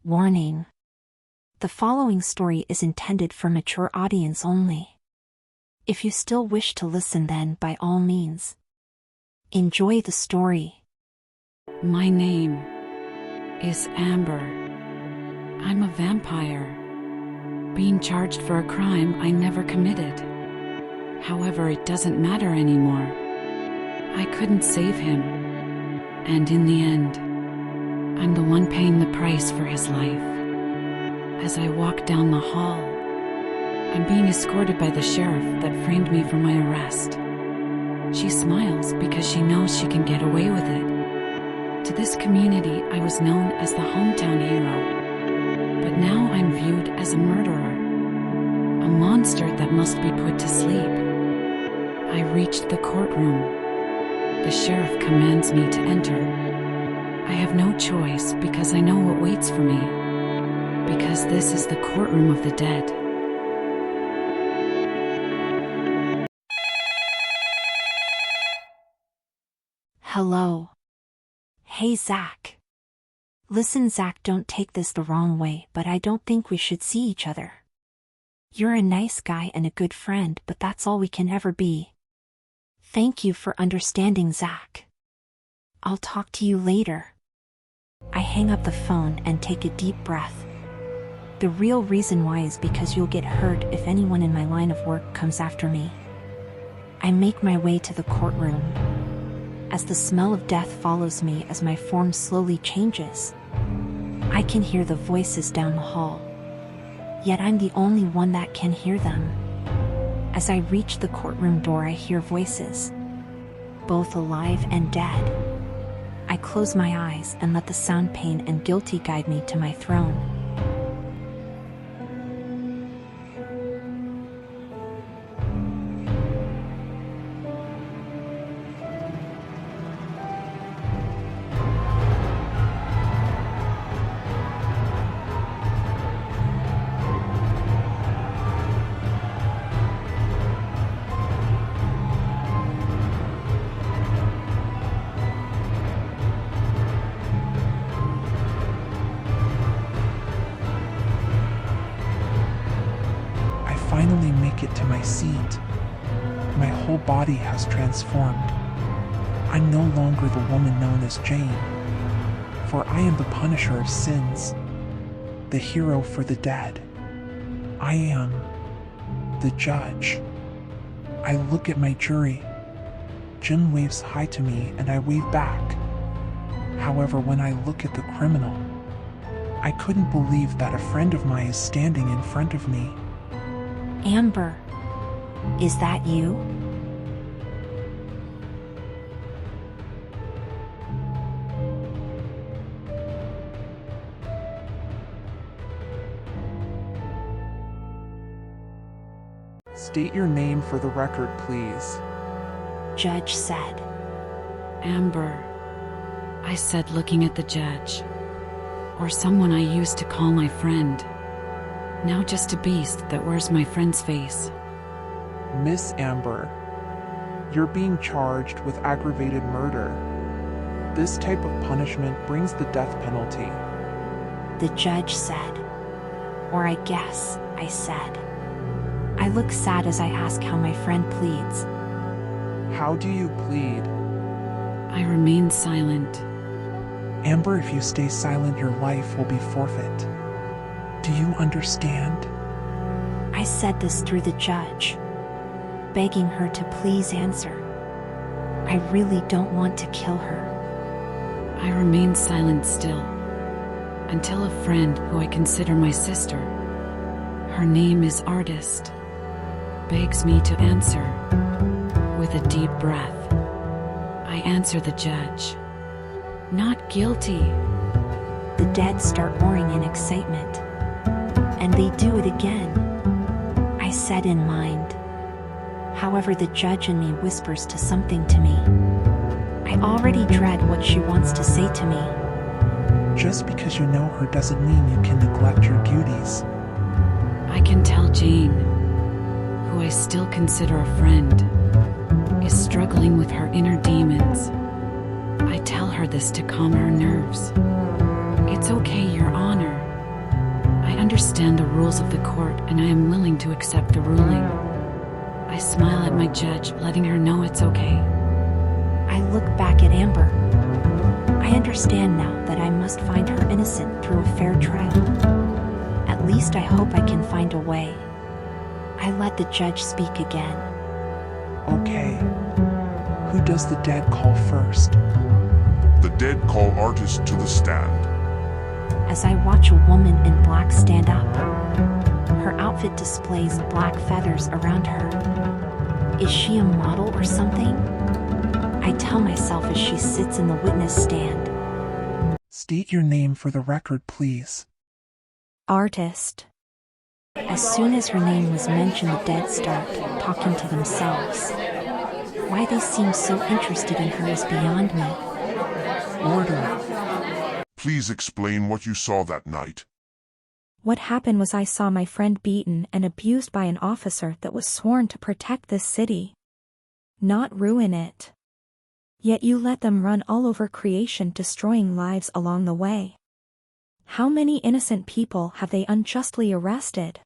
Warning. The following story is intended for mature audience only. If you still wish to listen, then by all means, enjoy the story. My name is Amber. I'm a vampire, being charged for a crime I never committed. However, it doesn't matter anymore. I couldn't save him, and in the end, I'm the one paying the price for his life. As I walk down the hall, I'm being escorted by the sheriff that framed me for my arrest. She smiles because she knows she can get away with it. To this community, I was known as the hometown hero, but now I'm viewed as a murderer, a monster that must be put to sleep. I reached the courtroom. The sheriff commands me to enter. I have no choice because I know what waits for me, because this is the courtroom of the dead. Hello. Hey, Zach. Listen, Zach, don't take this the wrong way, but I don't think we should see each other. You're a nice guy and a good friend, but that's all we can ever be. Thank you for understanding, Zach. I'll talk to you later. I hang up the phone and take a deep breath. The real reason why is because you'll get hurt if anyone in my line of work comes after me. I make my way to the courtroom. As the smell of death follows me as my form slowly changes, I can hear the voices down the hall. Yet I'm the only one that can hear them. As I reach the courtroom door, I hear voices, both alive and dead. I close my eyes and let the sound, pain, and guilty guide me to my throne. Finally make it to my seat. My whole body has transformed. I'm no longer the woman known as Jane, for I am the punisher of sins, the hero for the dead. I am the judge. I look at my jury. Jim waves hi to me and I wave back. However, when I look at the criminal, I couldn't believe that a friend of mine is standing in front of me. Amber, is that you? State your name for the record, please. Judge said. Amber, I said, looking at the judge, or someone I used to call my friend. Now just a beast that wears my friend's face. Miss Amber, you're being charged with aggravated murder. This type of punishment brings the death penalty. The judge said. Or I guess I said. I look sad as I ask how my friend pleads. How do you plead? I remain silent. Amber, if you stay silent, your life will be forfeit. Do you understand? I said this through the judge, begging her to please answer. I really don't want to kill her. I remain silent still, until a friend who I consider my sister, her name is Artist, begs me to answer. With a deep breath, I answer the judge. Not guilty. The dead start roaring in excitement. And they do it again, I said in mind. However, the judge in me whispers to something to me. I already dread what she wants to say to me. Just because you know her doesn't mean you can neglect your duties. I can tell Jane, who I still consider a friend, is struggling with her inner demons. I tell her this to calm her nerves. It's okay, Your Honor. understand the rules of the court and I am willing to accept the ruling. I smile at my judge, letting her know it's okay. I look back at Amber. I understand now that I must find her innocent through a fair trial. At least I hope I can find a way. I let the judge speak again. Okay. Who does the dead call first? The dead call artist to the stand. As I watch a woman in black stand up. Her outfit displays black feathers around her. Is she a model or something? I tell myself as she sits in the witness stand. State your name for the record, please. Artist. As soon as her name was mentioned, the dead start talking to themselves. Why they seem so interested in her is beyond me. Order. Please explain what you saw that night. What happened was I saw my friend beaten and abused by an officer that was sworn to protect this city, not ruin it. Yet you let them run all over creation, destroying lives along the way. How many innocent people have they unjustly arrested?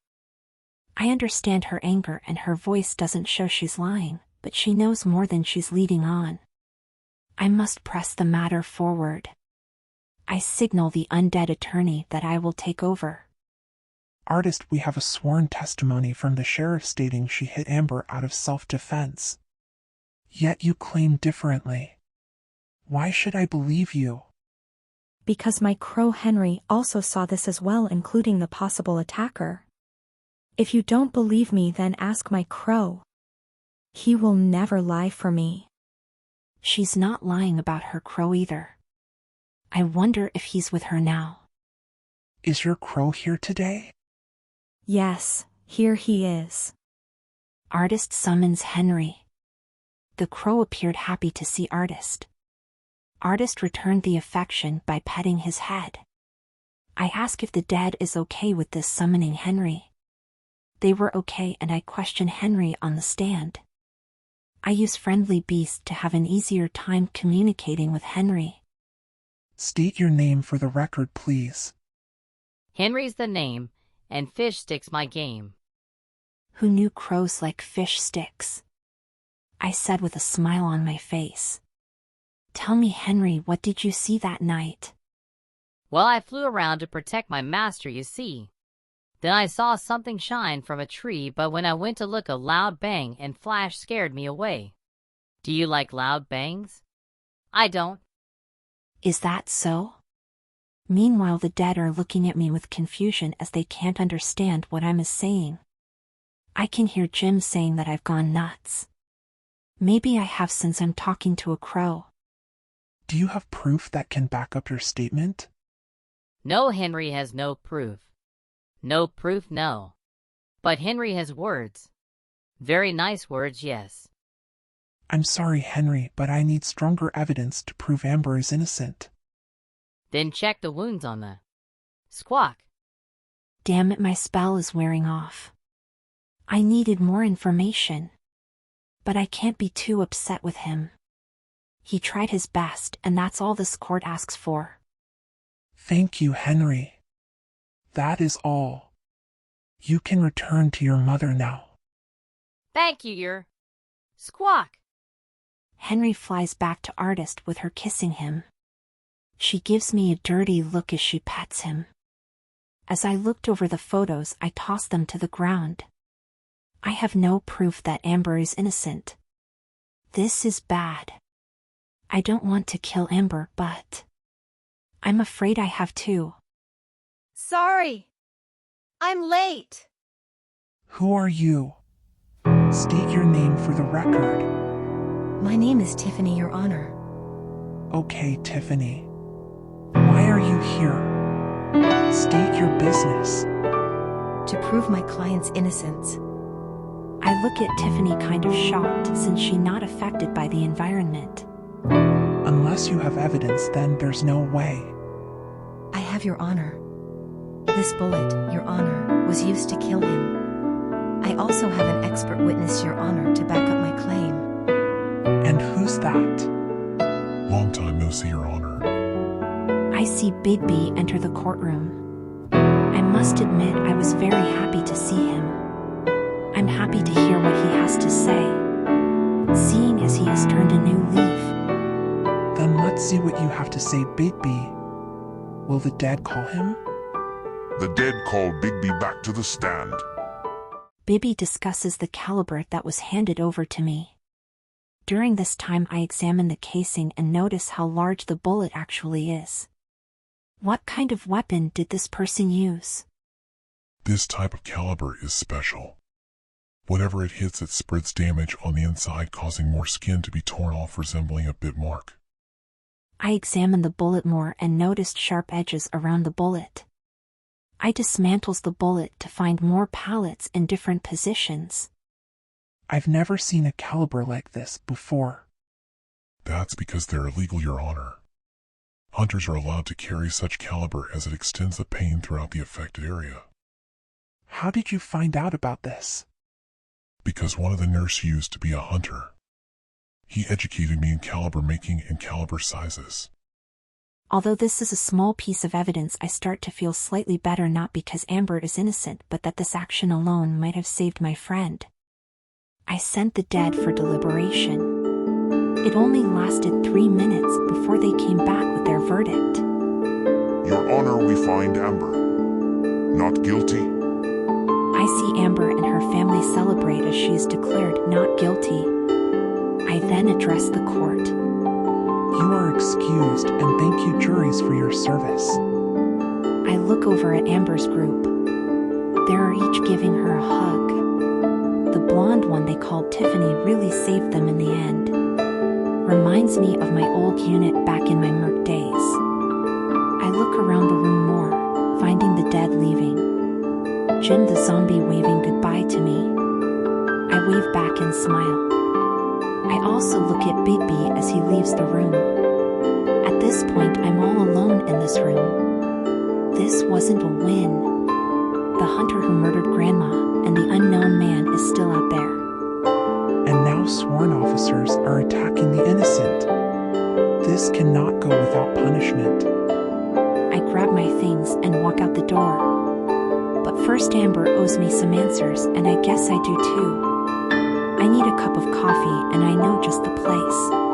I understand her anger and her voice doesn't show she's lying, but she knows more than she's leading on. I must press the matter forward. I signal the undead attorney that I will take over. Artist, we have a sworn testimony from the sheriff stating she hit Amber out of self-defense. Yet you claim differently. Why should I believe you? Because my crow Henry also saw this as well, including the possible attacker. If you don't believe me, then ask my crow. He will never lie for me. She's not lying about her crow either. I wonder if he's with her now. Is your crow here today? Yes, here he is. Artist summons Henry. The crow appeared happy to see Artist. Artist returned the affection by petting his head. I ask if the dead is okay with this summoning Henry. They were okay, and I question Henry on the stand. I use friendly beast to have an easier time communicating with Henry. State your name for the record, please. Henry's the name, and fish sticks my game. Who knew crows like fish sticks? I said with a smile on my face. Tell me, Henry, what did you see that night? Well, I flew around to protect my master, you see. Then I saw something shine from a tree, but when I went to look, a loud bang and flash scared me away. Do you like loud bangs? I don't. Is that so? Meanwhile, the dead are looking at me with confusion as they can't understand what I'm saying. I can hear Jim saying that I've gone nuts. Maybe I have, since I'm talking to a crow. Do you have proof that can back up your statement? No, Henry has no proof. No proof, no. But Henry has words. Very nice words, yes. I'm sorry, Henry, but I need stronger evidence to prove Amber is innocent. Then check the wounds on the squawk. Damn it, my spell is wearing off. I needed more information. But I can't be too upset with him. He tried his best, and that's all this court asks for. Thank you, Henry. That is all. You can return to your mother now. Thank you, your squawk. Henry flies back to Artist with her kissing him. She gives me a dirty look as she pets him. As I looked over the photos, I tossed them to the ground. I have no proof that Amber is innocent. This is bad. I don't want to kill Amber, but I'm afraid I have to. Sorry. I'm late. Who are you? State your name for the record. My name is Tiffany, Your Honor. Okay, Tiffany. Why are you here? State your business. To prove my client's innocence. I look at Tiffany kind of shocked, since she's not affected by the environment. Unless you have evidence, then there's no way. I have, Your Honor. This bullet, Your Honor, was used to kill him. I also have an expert witness, Your Honor, to back up my claim. And who's that? Long time no see, Your Honor. I see Big B enter the courtroom. I must admit admit I was very happy to see him. I'm happy to hear what he has to say, seeing as he has turned a new leaf. Then let's see what you have to say, Bigby. Will the dead call him? The dead call Bigby back to the stand. Bibby discusses the caliber that was handed over to me. During this time I examine the casing and notice how large the bullet actually is. What kind of weapon did this person use? This type of caliber is special. Whenever it hits, it spreads damage on the inside, causing more skin to be torn off, resembling a bit mark. I examined the bullet more and noticed sharp edges around the bullet. I dismantles the bullet to find more pallets in different positions. I've never seen a caliber like this before. That's because they're illegal, Your Honor. Hunters are allowed to carry such caliber as it extends the pain throughout the affected area. How did you find out about this? Because one of the nurses used to be a hunter. He educated me in caliber making and caliber sizes. Although this is a small piece of evidence, I start to feel slightly better, not because Amber is innocent, but that this action alone might have saved my friend. I sent the dead for deliberation. It only lasted 3 minutes before they came back with their verdict. Your Honor, we find Amber not guilty. I see Amber and her family celebrate as she is declared not guilty. I then address the court. You are excused, and thank you, juries, for your service. I look over at Amber's group. They are each giving her a hug. The blonde one they called Tiffany really saved them in the end. Reminds me of my old unit back in my Merc days. I look around the room more, finding the dead leaving. Jim the zombie waving goodbye to me. I wave back and smile. I also look at Bigby as he leaves the room. At this point, I'm all alone in this room. This wasn't a win. The hunter who murdered Grandma and the unknown man is still out there. And now sworn officers are attacking the innocent. This cannot go without punishment. I grab my things and walk out the door. But first, Amber owes me some answers, and I guess I do too. I need a cup of coffee, and I know just the place.